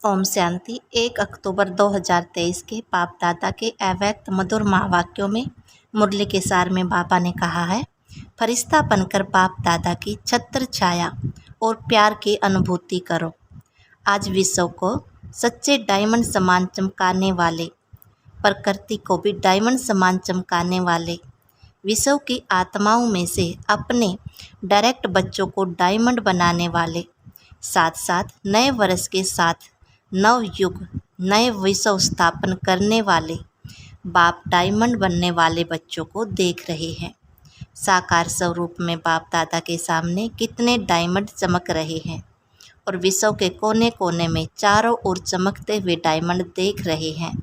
ओम शांति। 1 अक्टूबर 2023 के बाप दादा के अव्यक्त मधुर महावाक्यों में मुरली के सार में बाबा ने कहा है, फरिश्ता बनकर बाप दादा की छत्र छाया और प्यार की अनुभूति करो। आज विश्व को सच्चे डायमंड समान चमकाने वाले, प्रकृति को भी डायमंड समान चमकाने वाले, विश्व की आत्माओं में से अपने डायरेक्ट बच्चों को डायमंड बनाने वाले, साथ साथ नए वर्ष के साथ नव युग नए विश्व स्थापन करने वाले बाप डायमंड बनने वाले बच्चों को देख रहे हैं। साकार स्वरूप में बाप दादा के सामने कितने डायमंड चमक रहे हैं और विश्व के कोने कोने में चारों ओर चमकते हुए डायमंड देख रहे हैं।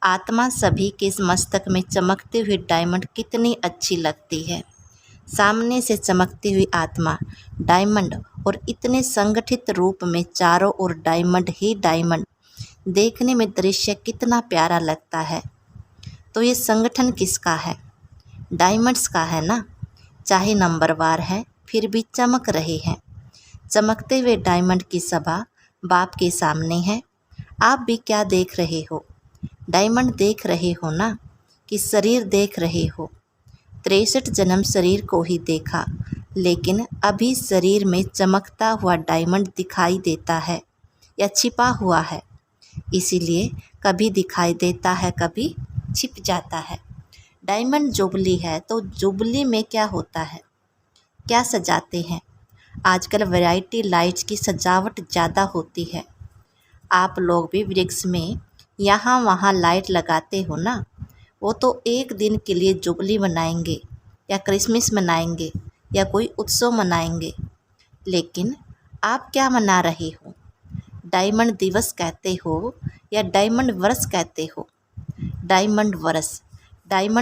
आत्मा सभी के मस्तक में चमकते हुए डायमंड कितनी अच्छी लगती है। सामने से चमकती हुई आत्मा डायमंड और इतने संगठित रूप में चारों ओर डायमंड ही डायमंड, देखने में दृश्य कितना प्यारा लगता है। तो ये संगठन किसका है? डायमंड्स का है ना। चाहे नंबरवार है फिर भी चमक रहे हैं। चमकते हुए डायमंड की सभा बाप के सामने है। आप भी क्या देख रहे हो? डायमंड देख रहे हो ना, कि शरीर देख रहे हो? 63 जन्म शरीर को ही देखा, लेकिन अभी शरीर में चमकता हुआ डायमंड दिखाई देता है या छिपा हुआ है। इसीलिए कभी दिखाई देता है, कभी छिप जाता है। डायमंड जुबली है, तो जुबली में क्या होता है, क्या सजाते हैं? आजकल वैरायटी लाइट्स की सजावट ज़्यादा होती है। आप लोग भी वृक्ष में यहाँ वहाँ लाइट लगाते हो ना। वो तो एक दिन के लिए जुबली मनाएंगे या क्रिसमस मनाएंगे या कोई उत्सव मनाएंगे, लेकिन आप क्या मना रहे हो? डायमंड दिवस कहते हो या डायमंड वर्ष कहते हो? डायमंड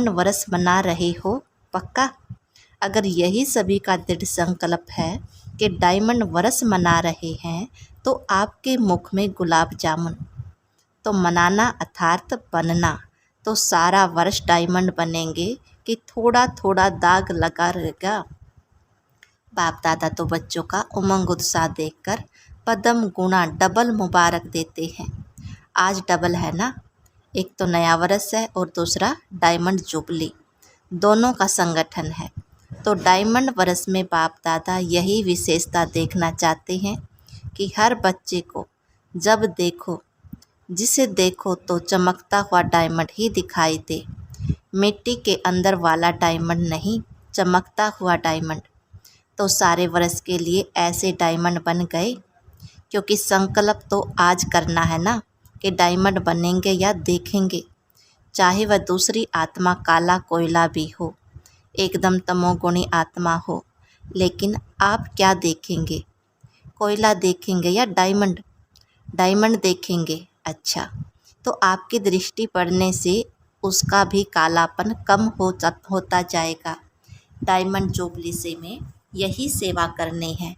वर्ष मना रहे हो पक्का? अगर यही सभी का दृढ़ संकल्प है कि डायमंड वर्ष मना रहे हैं, तो आपके मुख में गुलाब जामुन, तो मनाना अर्थात बनना, तो सारा वर्ष डायमंड बनेंगे कि थोड़ा थोड़ा दाग लगा रहेगा? बाप दादा तो बच्चों का उमंग उत्साह देखकर पदम गुणा डबल मुबारक देते हैं। आज डबल है ना, एक तो नया वर्ष है और दूसरा डायमंड जुबली, दोनों का संगठन है। तो डायमंड वर्ष में बाप दादा यही विशेषता देखना चाहते हैं कि हर बच्चे को जब देखो, जिसे देखो तो चमकता हुआ डायमंड ही दिखाई दे। मिट्टी के अंदर वाला डायमंड नहीं, चमकता हुआ डायमंड। तो सारे वर्ष के लिए ऐसे डायमंड बन गए, क्योंकि संकल्प तो आज करना है ना कि डायमंड बनेंगे या देखेंगे। चाहे वह दूसरी आत्मा काला कोयला भी हो, एकदम तमोगुणी आत्मा हो, लेकिन आप क्या देखेंगे? कोयला देखेंगे या डायमंड? डायमंड देखेंगे। अच्छा, तो आपकी दृष्टि पड़ने से उसका भी कालापन कम होता जाएगा। डायमंड जुबली से में यही सेवा करनी है।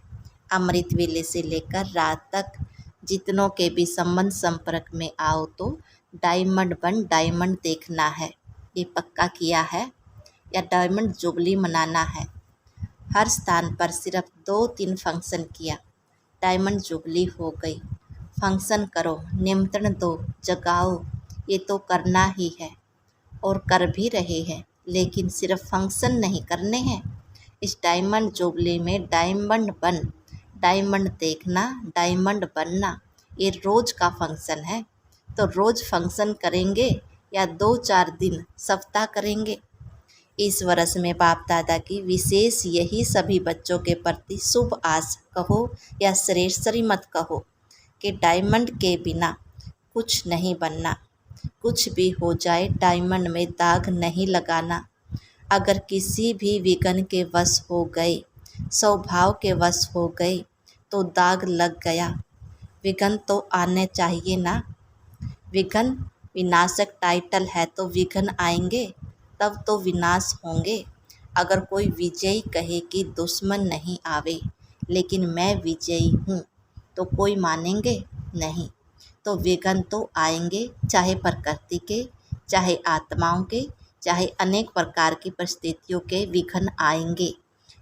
अमृत वेले से लेकर रात तक जितनों के भी संबंध संपर्क में आओ तो डायमंड बन डायमंड देखना है, ये पक्का किया है या डायमंड जुबली मनाना है। हर स्थान पर सिर्फ 2-3 फंक्शन किया, डायमंड जुबली हो गई। फंक्शन करो, निमंत्रण दो, जगाओ, ये तो करना ही है और कर भी रहे हैं, लेकिन सिर्फ फंक्शन नहीं करने हैं। इस डायमंड जुबली में डायमंड बन डायमंड देखना, डायमंड बनना, ये रोज़ का फंक्शन है। तो रोज़ फंक्शन करेंगे या 2-4 दिन सप्ताह करेंगे? इस वर्ष में बाप दादा की विशेष यही सभी बच्चों के प्रति शुभ आस कहो या श्रेष्ठ मत कहो कि डायमंड के बिना कुछ नहीं बनना। कुछ भी हो जाए, डायमंड में दाग नहीं लगाना। अगर किसी भी विघ्न के वश हो गए, स्वभाव के वश हो गए, तो दाग लग गया। विघ्न तो आने चाहिए ना। विघ्न विनाशक टाइटल है, तो विघ्न आएंगे तब तो विनाश होंगे। अगर कोई विजयी कहे कि दुश्मन नहीं आवे, लेकिन मैं विजयी हूँ, तो कोई मानेंगे नहीं। तो विघ्न तो आएंगे, चाहे प्रकृति के, चाहे आत्माओं के, चाहे अनेक प्रकार की परिस्थितियों के विघ्न आएंगे।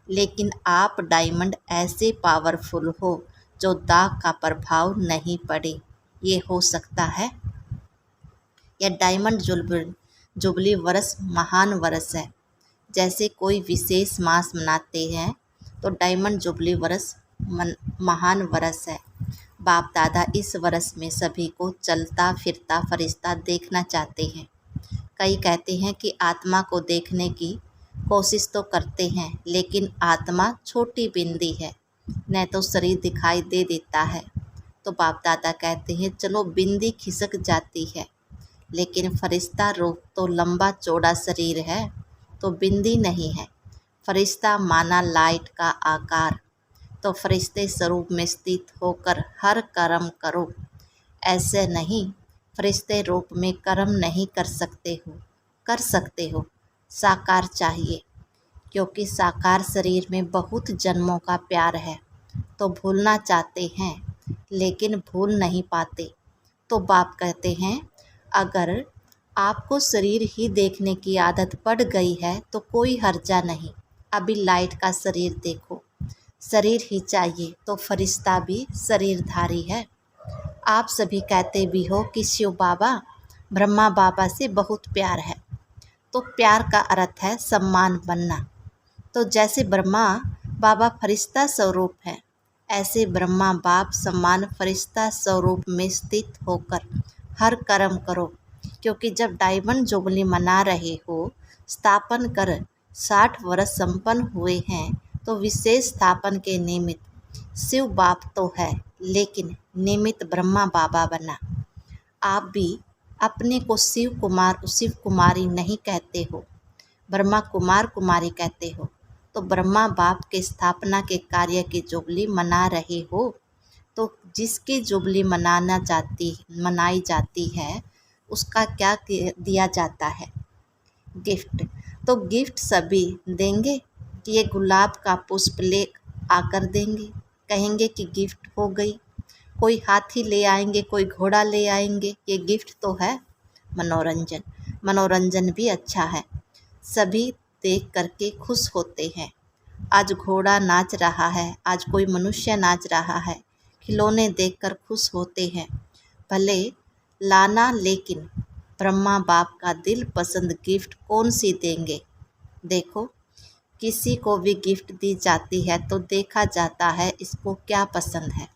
लेकिन आप डायमंड ऐसे पावरफुल हो जो दाग का प्रभाव नहीं पड़े। ये हो सकता है। यह डायमंड जुबली वर्ष महान वर्ष है। जैसे कोई विशेष मास मनाते हैं तो डायमंड जुबली वर्ष महान वर्ष है। बाप दादा इस वर्ष में सभी को चलता फिरता फरिश्ता देखना चाहते हैं। कई कहते हैं कि आत्मा को देखने की कोशिश तो करते हैं, लेकिन आत्मा छोटी बिंदी है, न तो शरीर दिखाई दे देता है। तो बाप दादा कहते हैं चलो बिंदी खिसक जाती है, लेकिन फरिश्ता रूप तो लंबा चौड़ा शरीर है, तो बिंदी नहीं है। फरिश्ता माना लाइट का आकार, तो फरिश्ते स्वरूप में स्थित होकर हर कर्म करो। ऐसे नहीं, फरिश्ते रूप में कर्म नहीं कर सकते हो, साकार चाहिए, क्योंकि साकार शरीर में बहुत जन्मों का प्यार है, तो भूलना चाहते हैं लेकिन भूल नहीं पाते। तो बाप कहते हैं अगर आपको शरीर ही देखने की आदत पड़ गई है तो कोई हर्जा नहीं, अभी लाइट का शरीर देखो। शरीर ही चाहिए तो फरिश्ता भी शरीरधारी है। आप सभी कहते भी हो कि शिव बाबा ब्रह्मा बाबा से बहुत प्यार है, तो प्यार का अर्थ है सम्मान बनना। तो जैसे ब्रह्मा बाबा फरिश्ता स्वरूप है, ऐसे ब्रह्मा बाप सम्मान फरिश्ता स्वरूप में स्थित होकर हर कर्म करो, क्योंकि जब डायमंड जुबली मना रहे हो, स्थापन कर 60 वर्ष संपन्न हुए हैं, तो विशेष स्थापन के निमित्त शिव बाप तो है, लेकिन निमित्त ब्रह्मा बाबा बना। आप भी अपने को शिव कुमारी नहीं कहते हो, ब्रह्मा कुमार कुमारी कहते हो। तो ब्रह्मा बाप के स्थापना के कार्य की जुबली मना रहे हो, तो जिसकी जुबली मनाई जाती है उसका क्या दिया जाता है? गिफ्ट। तो गिफ्ट सभी देंगे कि ये गुलाब का पुष्प ले आकर देंगे, कहेंगे कि गिफ्ट हो गई। कोई हाथी ले आएंगे, कोई घोड़ा ले आएंगे, ये गिफ्ट तो है। मनोरंजन भी अच्छा है, सभी देख करके खुश होते हैं। आज घोड़ा नाच रहा है, आज कोई मनुष्य नाच रहा है, खिलौने देखकर खुश होते हैं। भले लाना, लेकिन ब्रह्मा बाप का दिल पसंद गिफ्ट कौन सी देंगे? देखो, किसी को भी गिफ्ट दी जाती है तो देखा जाता है इसको क्या पसंद है।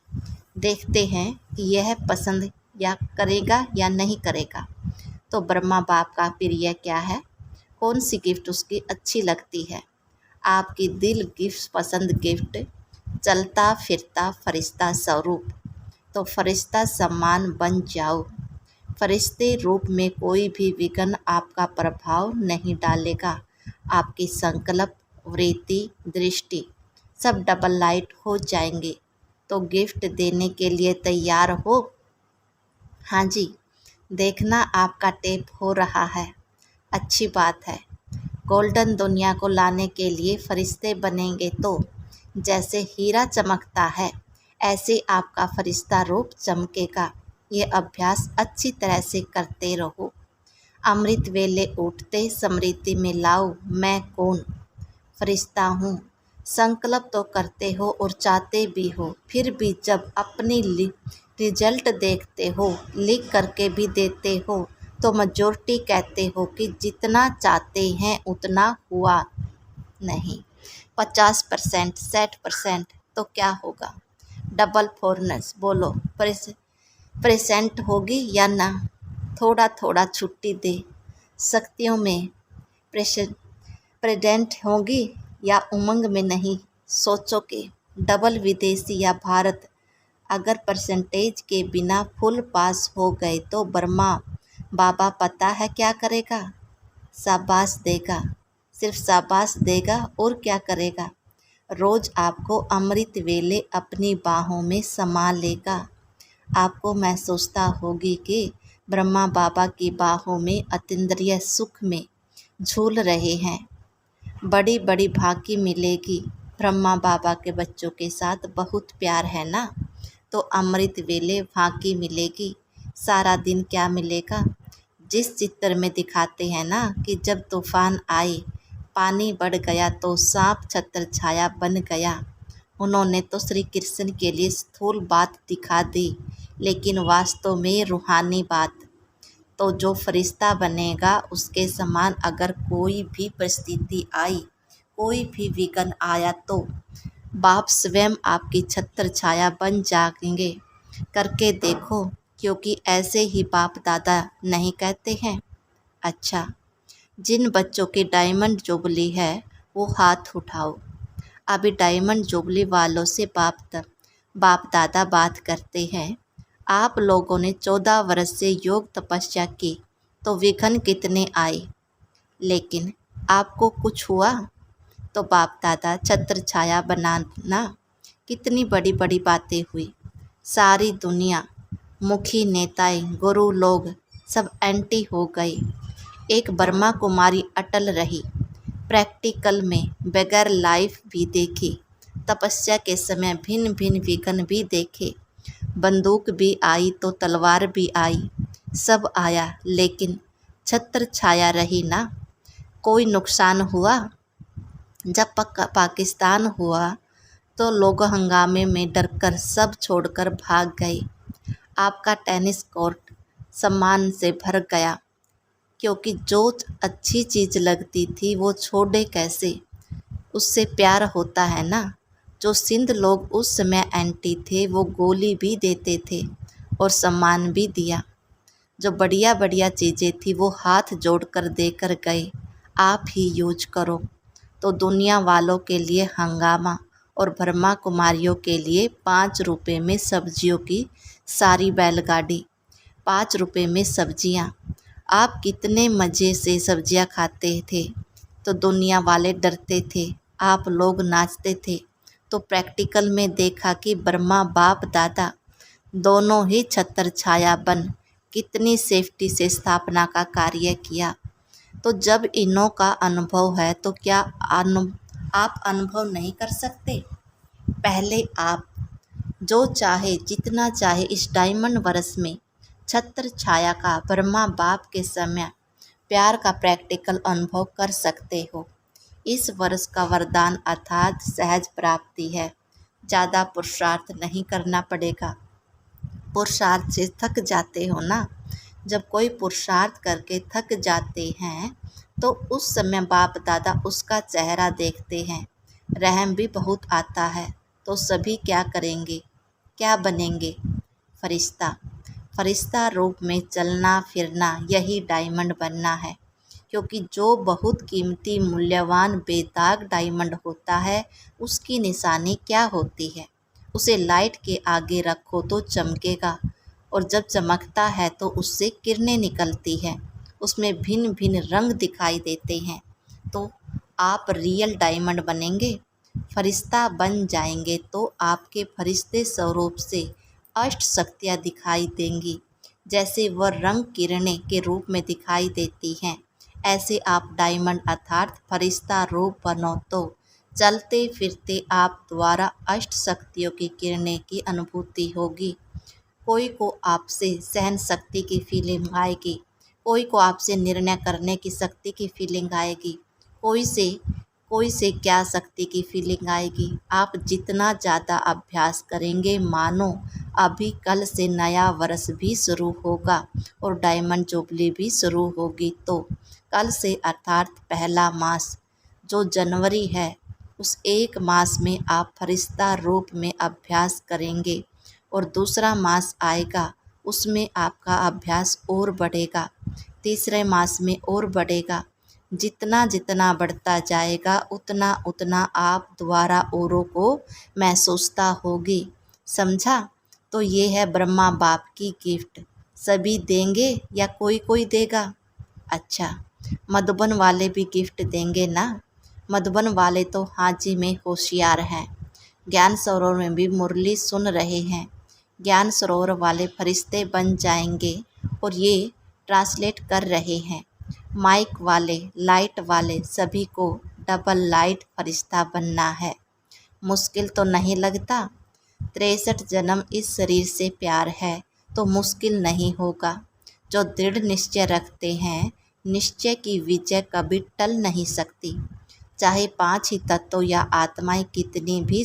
देखते हैं कि यह पसंद या करेगा या नहीं करेगा। तो ब्रह्मा बाप का प्रिय क्या है, कौन सी गिफ्ट उसकी अच्छी लगती है? आपकी दिल गिफ्ट पसंद गिफ्ट चलता फिरता फरिश्ता स्वरूप, तो फरिश्ता सम्मान बन जाओ। फरिश्ते रूप में कोई भी विघ्न आपका प्रभाव नहीं डालेगा। आपकी संकल्प, वृत्ति, दृष्टि सब डबल लाइट हो जाएंगे। तो गिफ्ट देने के लिए तैयार हो? हाँ जी, देखना आपका टेप हो रहा है, अच्छी बात है। गोल्डन दुनिया को लाने के लिए फरिश्ते बनेंगे तो जैसे हीरा चमकता है, ऐसे आपका फरिश्ता रूप चमकेगा। ये अभ्यास अच्छी तरह से करते रहो। अमृत वेले उठते स्मृति में लाओ, मैं कौन? फरिश्ता हूँ। संकल्प तो करते हो और चाहते भी हो, फिर भी जब अपनी रिजल्ट देखते हो, लिख करके भी देते हो, तो मेजॉरिटी कहते हो कि जितना चाहते हैं उतना हुआ नहीं। 50%, 60% तो क्या होगा? डबल फोरनेस बोलो, प्रेजेंट होगी या ना? थोड़ा थोड़ा छुट्टी दे, शक्तियों में प्रेजेंट होगी या उमंग में नहीं? सोचो कि डबल विदेशी या भारत अगर परसेंटेज के बिना फुल पास हो गए तो ब्रह्मा बाबा पता है क्या करेगा? शाबाश देगा, सिर्फ शाबाश देगा और क्या करेगा? रोज़ आपको अमृत वेले अपनी बाहों में समा लेगा। आपको महसूसता होगी कि ब्रह्मा बाबा की बाहों में अतीन्द्रिय सुख में झूल रहे हैं। बड़ी बड़ी भाकी मिलेगी। ब्रह्मा बाबा के बच्चों के साथ बहुत प्यार है ना, तो अमृत वेले भाकी मिलेगी। सारा दिन क्या मिलेगा? जिस चित्र में दिखाते हैं ना कि जब तूफान आए, पानी बढ़ गया तो सांप छत्र छाया बन गया। उन्होंने तो श्री कृष्ण के लिए स्थूल बात दिखा दी लेकिन वास्तव में रूहानी बात। तो जो फरिश्ता बनेगा उसके समान अगर कोई भी परिस्थिति आई, कोई भी विघ्न आया, तो बाप स्वयं आपकी छत्र छाया बन जाएंगे। करके देखो, क्योंकि ऐसे ही बाप दादा नहीं कहते हैं। अच्छा, जिन बच्चों की डायमंड जुबली है वो हाथ उठाओ। अभी डायमंड जुबली वालों से बाप दादा बात करते हैं। आप लोगों ने 14 वर्ष से योग तपस्या की तो विघ्न कितने आए, लेकिन आपको कुछ हुआ? तो बाप दादा छत्र छाया बनाना, कितनी बड़ी बड़ी बातें हुई। सारी दुनिया, मुखी नेताएं, गुरु लोग सब एंटी हो गए। एक ब्रह्मा कुमारी अटल रही, प्रैक्टिकल में बगैर लाइफ भी देखी, तपस्या के समय भिन्न भिन्न विघ्न भी देखे। बंदूक भी आई तो तलवार भी आई, सब आया, लेकिन छत्र छाया रही ना। कोई नुकसान हुआ? जब पाकिस्तान हुआ तो लोग हंगामे में डरकर सब छोड़कर भाग गए। आपका टेनिस कोर्ट सम्मान से भर गया, क्योंकि जो अच्छी चीज़ लगती थी वो छोड़े कैसे? उससे प्यार होता है ना। जो सिंध लोग उस समय एंटी थे वो गोली भी देते थे और सम्मान भी दिया। जो बढ़िया बढ़िया चीज़ें थी वो हाथ जोड़कर देकर गए, आप ही यूज करो। तो दुनिया वालों के लिए हंगामा और ब्रह्मा कुमारियों के लिए 5 रुपए में सब्जियों की सारी बैलगाड़ी, 5 रुपए में सब्जियां। आप कितने मज़े से सब्जियां खाते थे तो दुनिया वाले डरते थे, आप लोग नाचते थे। तो प्रैक्टिकल में देखा कि ब्रह्मा बाप दादा दोनों ही छत्र छाया बन कितनी सेफ्टी से स्थापना का कार्य किया। तो जब इनों का अनुभव है तो क्या आप अनुभव नहीं कर सकते? पहले आप जो चाहे जितना चाहे इस डायमंड वर्ष में छत्र छाया का ब्रह्मा बाप के समय प्यार का प्रैक्टिकल अनुभव कर सकते हो। इस वर्ष का वरदान अर्थात सहज प्राप्ति है। ज़्यादा पुरुषार्थ नहीं करना पड़ेगा। पुरुषार्थ से थक जाते हो ना। जब कोई पुरुषार्थ करके थक जाते हैं तो उस समय बाप दादा उसका चेहरा देखते हैं, रहम भी बहुत आता है। तो सभी क्या करेंगे, क्या बनेंगे? फरिश्ता। फरिश्ता रूप में चलना फिरना, यही डायमंड बनना है। क्योंकि जो बहुत कीमती मूल्यवान बेदाग डायमंड होता है उसकी निशानी क्या होती है? उसे लाइट के आगे रखो तो चमकेगा, और जब चमकता है तो उससे किरणें निकलती हैं, उसमें भिन्न भिन्न रंग दिखाई देते हैं। तो आप रियल डायमंड बनेंगे, फरिश्ता बन जाएंगे तो आपके फरिश्ते स्वरूप से अष्ट शक्तियाँ दिखाई देंगी। जैसे वह रंग किरणें के रूप में दिखाई देती हैं, ऐसे आप डायमंड अर्थात फरिश्ता रूप बनो तो चलते फिरते आप द्वारा अष्ट शक्तियों की किरणें की अनुभूति होगी। कोई को आपसे सहन शक्ति की फीलिंग आएगी, कोई को आपसे निर्णय करने की शक्ति की फीलिंग आएगी, कोई से क्या शक्ति की फीलिंग आएगी। आप जितना ज़्यादा अभ्यास करेंगे, मानो अभी कल से नया वर्ष भी शुरू होगा और डायमंड जुबली भी शुरू होगी। तो कल से अर्थात पहला मास जो जनवरी है, उस एक मास में आप फरिश्ता रूप में अभ्यास करेंगे और दूसरा मास आएगा, उसमें आपका अभ्यास और बढ़ेगा, तीसरे मास में और बढ़ेगा। जितना जितना बढ़ता जाएगा उतना उतना आप द्वारा औरों को महसूसता होगी। समझा? तो ये है ब्रह्मा बाप की गिफ्ट। सभी देंगे या कोई कोई देगा? अच्छा, मधुबन वाले भी गिफ्ट देंगे ना। मधुबन वाले तो हाजी में होशियार हैं, ज्ञान सरोवर में भी मुरली सुन रहे हैं। ज्ञान सरोवर वाले फरिश्ते बन जाएंगे और ये ट्रांसलेट कर रहे हैं। माइक वाले, लाइट वाले, सभी को डबल लाइट फरिश्ता बनना है। मुश्किल तो नहीं लगता? 63 जन्म इस शरीर से प्यार है तो मुश्किल नहीं होगा। जो दृढ़ निश्चय रखते हैं, निश्चय की विजय कभी टल नहीं सकती। चाहे 5 ही तत्व या आत्माएं कितनी भी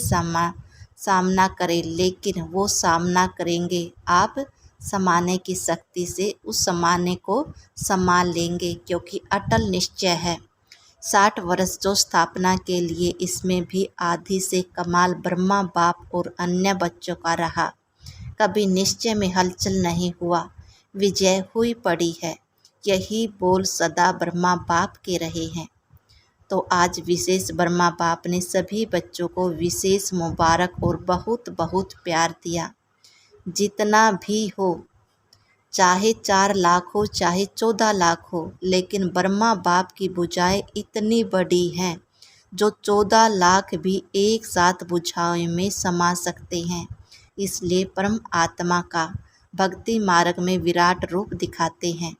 सामना करें, लेकिन वो सामना करेंगे आप समाने की शक्ति से, उस समाने को संभाल लेंगे, क्योंकि अटल निश्चय है। 60 वर्ष जो स्थापना के लिए, इसमें भी आधी से कमाल ब्रह्मा बाप और अन्य बच्चों का रहा। कभी निश्चय में हलचल नहीं हुआ, विजय हुई पड़ी है। यही बोल सदा ब्रह्मा बाप के रहे हैं। तो आज विशेष ब्रह्मा बाप ने सभी बच्चों को विशेष मुबारक और बहुत बहुत प्यार दिया। जितना भी हो, चाहे 4 लाख हो, चाहे 14 लाख हो, लेकिन ब्रह्मा बाप की भुजाएं इतनी बड़ी हैं जो 14 लाख भी एक साथ भुजाओं में समा सकते हैं। इसलिए परम आत्मा का भक्ति मार्ग में विराट रूप दिखाते हैं,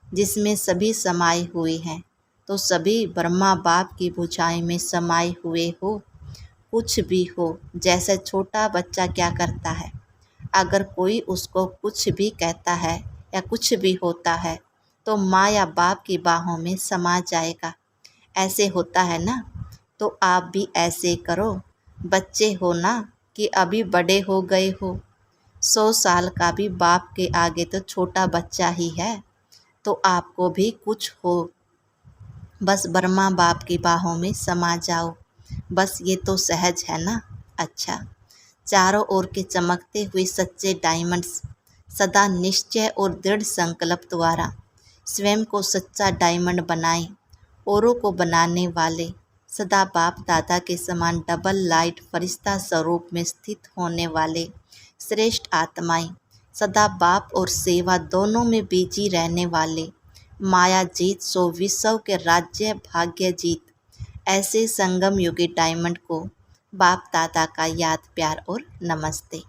जिसमें सभी समाये हुए हैं। तो सभी ब्रह्मा बाप की भुजाएं में समाये हुए हो। कुछ भी हो, जैसे छोटा बच्चा क्या करता है, अगर कोई उसको कुछ भी कहता है या कुछ भी होता है तो माँ या बाप की बाहों में समा जाएगा। ऐसे होता है ना। तो आप भी ऐसे करो। बच्चे हो ना कि अभी बड़े हो गए हो, 100 साल का भी बाप के आगे तो छोटा बच्चा ही है। तो आपको भी कुछ हो, बस ब्रह्मा बाप की बाहों में समा जाओ। बस ये तो सहज है ना। अच्छा, चारों ओर के चमकते हुए सच्चे डायमंड्स सदा निश्चय और दृढ़ संकल्प द्वारा स्वयं को सच्चा डायमंड बनाएं। औरों को बनाने वाले सदा बाप दादा के समान डबल लाइट फरिश्ता स्वरूप में स्थित होने वाले श्रेष्ठ आत्माएं, सदा बाप और सेवा दोनों में बिजी रहने वाले, माया जीत सो विश्व के राज्य भाग्य जीत, ऐसे संगम युगी डायमंड को बाप दादा का याद प्यार और नमस्ते।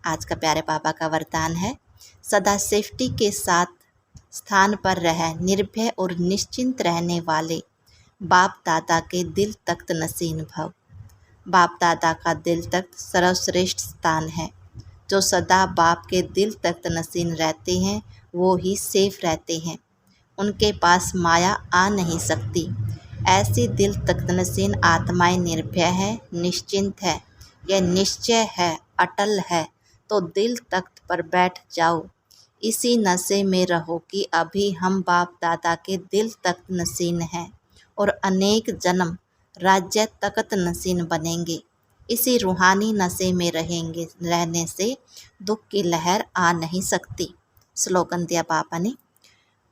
आज का प्यारे बाबा का वरदान है, सदा सेफ्टी के साथ स्थान पर रह निर्भय और निश्चिंत रहने वाले बाप दादा के दिल तख्त नसीन भव। बाप दादा का दिल तख्त सर्वश्रेष्ठ स्थान है। जो सदा बाप के दिल तख्त नसीन रहते हैं वो ही सेफ रहते हैं। उनके पास माया आ नहीं सकती। ऐसी दिल तख्त नसीन आत्माएं निर्भय है, निश्चिंत है। यह निश्चय है, अटल है। तो दिल तख्त पर बैठ जाओ। इसी नशे में रहो कि अभी हम बाप दादा के दिल तख्त नसीन हैं और अनेक जन्म राज्य तख्त नसीन बनेंगे। इसी रूहानी नशे में रहने से दुख की लहर आ नहीं सकती। स्लोगन दिया बाबा ने,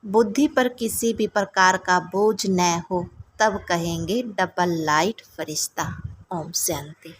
बुद्धि पर किसी भी प्रकार का बोझ न हो, तब कहेंगे डबल लाइट फरिश्ता। ओम शांति।